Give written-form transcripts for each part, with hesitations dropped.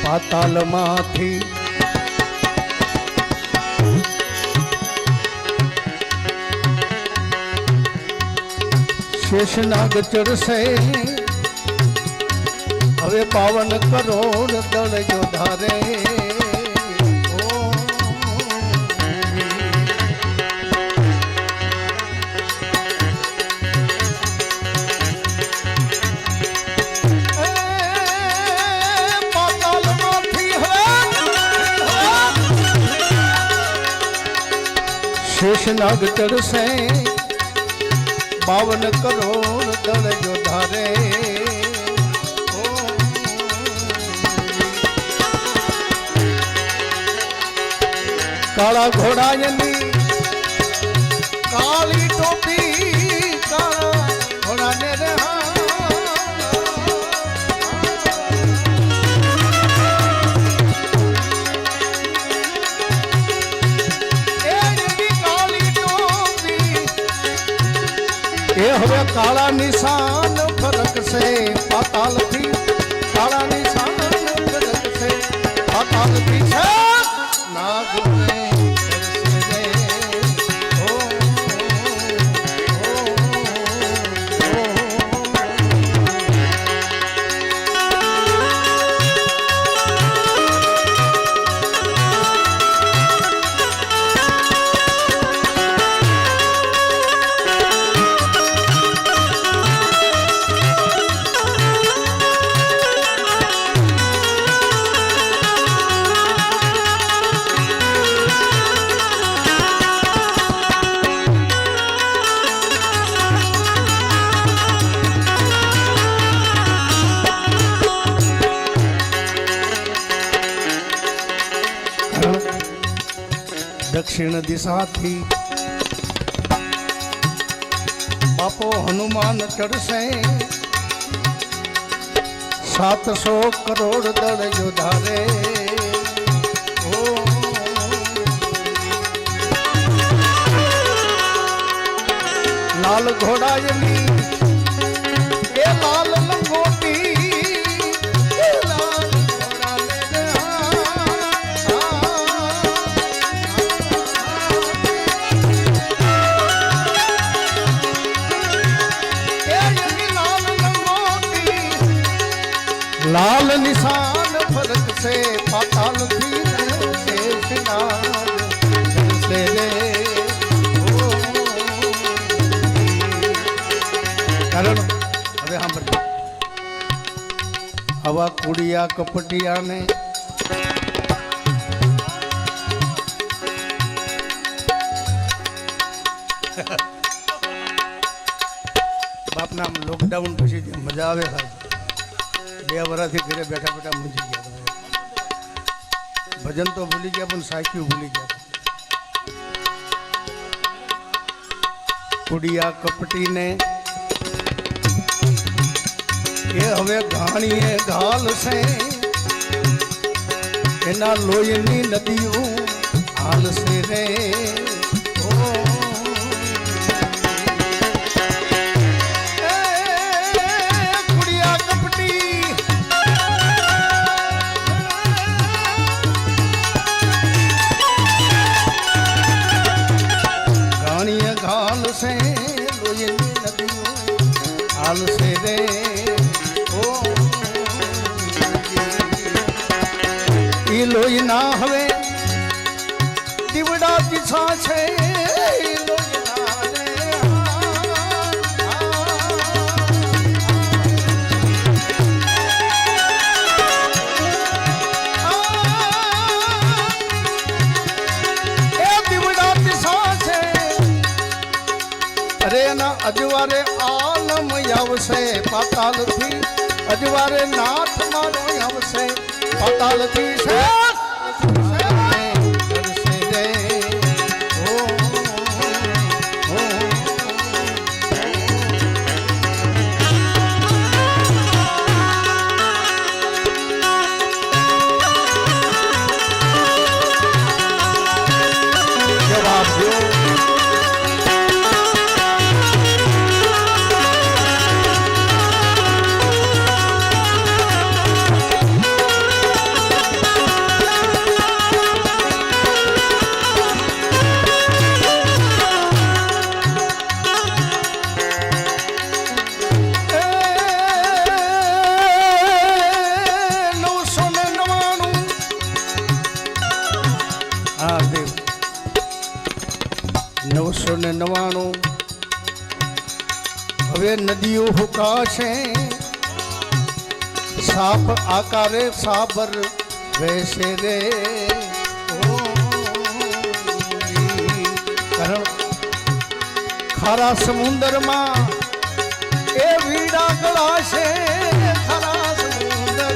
પાતાલમાંથી શેષનાગ ચડશે હવે પાવન કરોડ દળ જોધારે શેષનાગ ચડશે 52 કરોડ દળ જોધારે કાળા ઘોડાયની કાળી ટોપી કાળા ઘોડાને રે એ હવે કાળા નિશાન ફરક છે પાતાલથી કાળા નિશાન ફરક છે પાતાલથી છે નાગને દક્ષિણ દિશાથી બાપો હનુમાન ચડશે 700 કરોડ દળ જોધારે લાલ ઘોડાયની એ લાલ લંગોટી લાલ નિશાન ફરક છે પાતાલથી શેષનાગ ચડશે રે કારણ હવે સાંભળજો આવા કુડિયા કપટિયાને બાપના લોકડાઉન પછી જે મજા આવે સાહેબ 2 વર્ષથી ઘરે બેઠા બેઠા મૂંઝી ગયા ભજન તો ભૂલી ગયા પણ સાચું ભૂલી ગયા કુડિયા કપટીને એ હવે ઘાણીએ ઘાલ છે એના લોહીની નદીઓ હાલશે રે હાલશે રે ઈ લોહી ના હવે દીવડા પીછા છે અજવારે આલમ આવશે પાતાલથી અજવારે નાથ મારો આવશે પાતાલથી છે લૂંટાશે સાપ આકારે સાબર વૈસે રે કારણ ખારા સમુદ્રમાં એ વીડા ગળાશે ખારા સમુદ્ર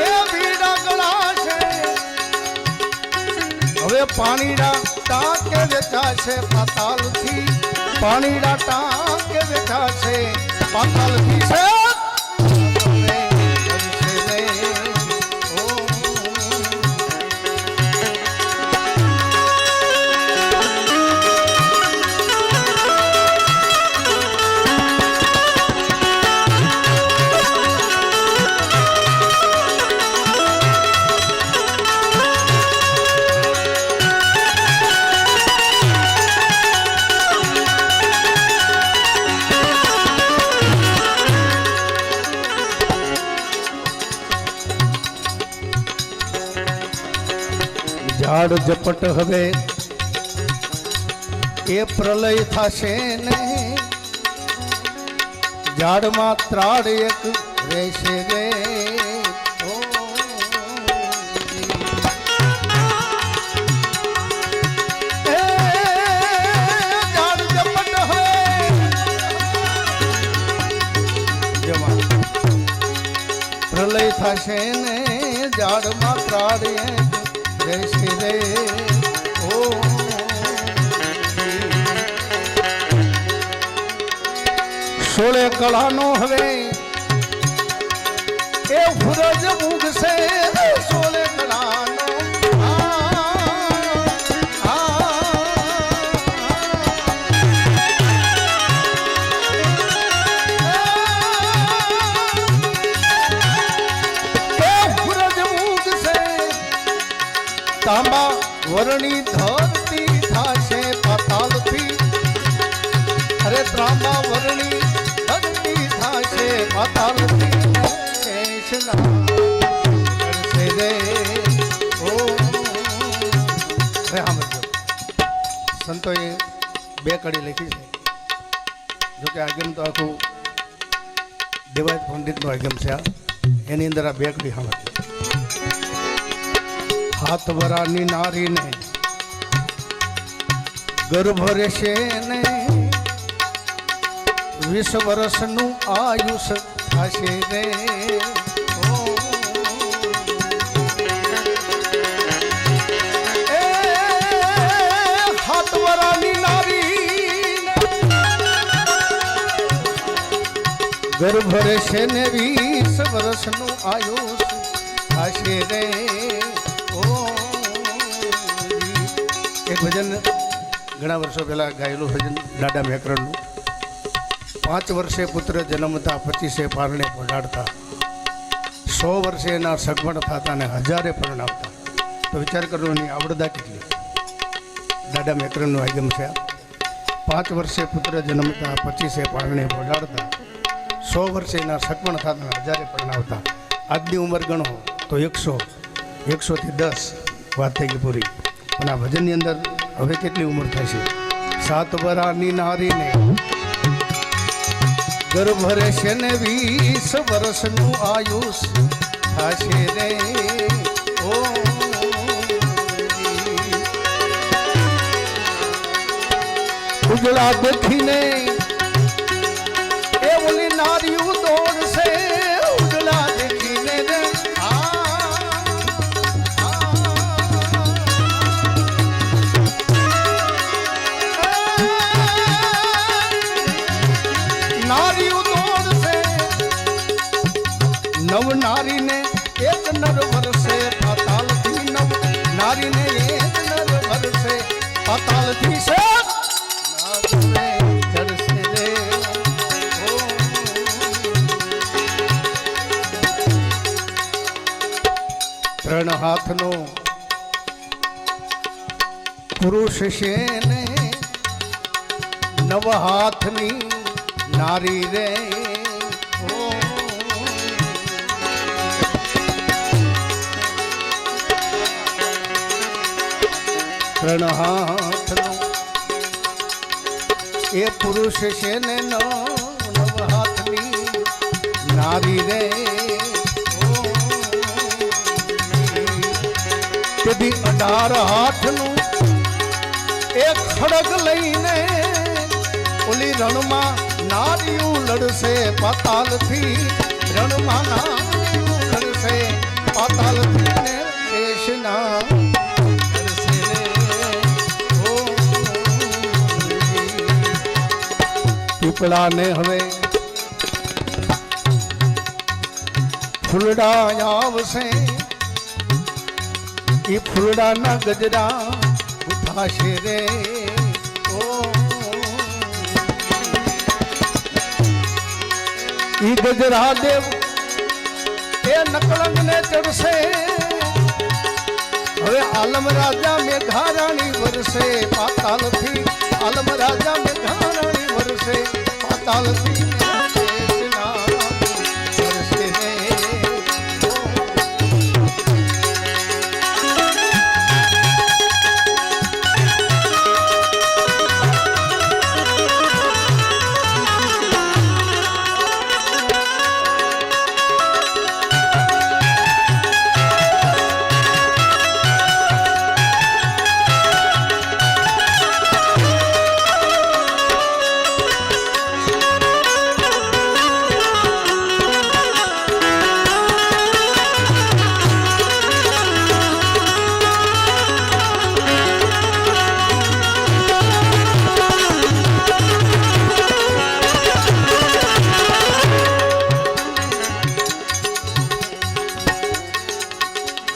એ વીડા ગળાશે હવે પાણીડા ટાંકે વેચાશે પાતાલથી પાણીડા ટાંકે વેચાશે પાતાલથી છે ઝાડ ઝપટ હવે એ પ્રલય થશે ને ઝાડમાં ત્રાડ એક રહેશે રે ઝાડ ઝપટ હવે જેમાં પ્રલય થશે ને ઝાડમાં ત્રાડ એક રહેશે રે ઓ સોળે કળાનો હવે એ ફૂરજ મૂકશે સોળે કળાનો તાંબા વરણી ધરતી થાશે પાતાલથી અરે તાંબા વરણી ધરતી થાશે પાતાલથી શેષના કરશે રે ઓ રે સાંભળજો સંતોએ બે કડી લખી છે જોકે આગમ તો આખું દેવાયત પંડિતનો આગમ છે એની અંદર આ બે કડી સાંભળજો હાથ વરાની નારીને ગર્ભ રહેશે ને 20 વર્ષનું આયુષ થશે રે હાથ વરાની નારી ગર્ભ રહેશે ને 20 વર્ષનું આયુષ થશે રે એક ભજન ઘણા વર્ષો પહેલાં ગાયેલું ભજન દાદા મેકરણનું 5 વર્ષે પુત્ર જન્મતા 25 પારણે પડાડતા 100 વર્ષે એના સગવડ થતા ને 1000 પરણાવતા તો વિચાર કરો એની આવડતા કેટલી દાદા મેકરણનું આગમ છે 5 વર્ષે પુત્ર જન્મતા 25 પારણે પડાડતા 100 વર્ષે એના સગવડ થતા 1000 પરણાવતા આજની ઉંમર ગણો તો 100 થી 10 વાત થઈ ગઈ પૂરી પણ આ ભજનની અંદર હવે કેટલી ઉંમર થશે 7 વરાની નારીને ગર્ભ રહેશે ને 20 વર્ષનું આયુષ થશે રે ઓ ઉજળા દેખીને એ ઓલી નારીઓ દોડશે ઉજળા દેખીને રે નારીઓ દોડશે નવ નારીને એક નર વરસે પાતાલથી નવ નારીને એક નર વરસે પાતાલથી છે ચડશે રે ત્રણ હાથનો પુરુષ છે ને 9 હાથની નારી રે ત્રણ હાથનો એ પુરુષ છે ને નવ હાથની નારી રે તેથી 18 હાથનું એક ખડગ લઈને ઓલી રણમાં નારીઓ લડશે પાતાલથી રણમાં નારીઓ લડશે પાતાલથી ને શેષના પીપળાને હવે ફૂલડા આવશે એ ફૂલડાના ગજરા ઉઠાશે રે ઈ ગજરા દેવ એ નકળંગ ને ચડશે હવે આલમ રાજા મેઘારાણી વરસે પાતાલથી આલમ રાજા મેઘારાણી વરસે પાતાલથી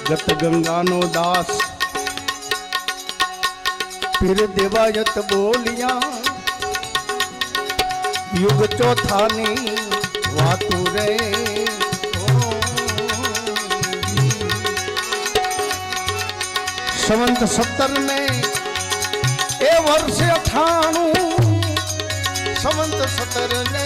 ગત ગંગાનો દાસ પીર દેવાયત બોલિયા યુગ ચોથાની વાતું રે સંવંત 17 ને એ વર્ષે 98 સંવંત 17 ને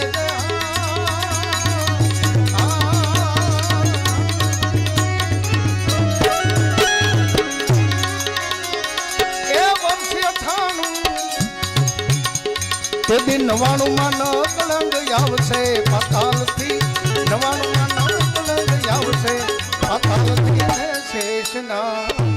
તે દી 99 માં નકળંગ આવશે પાતાલથી 99 માં નકળંગ આવશે પાતાલથી શેષના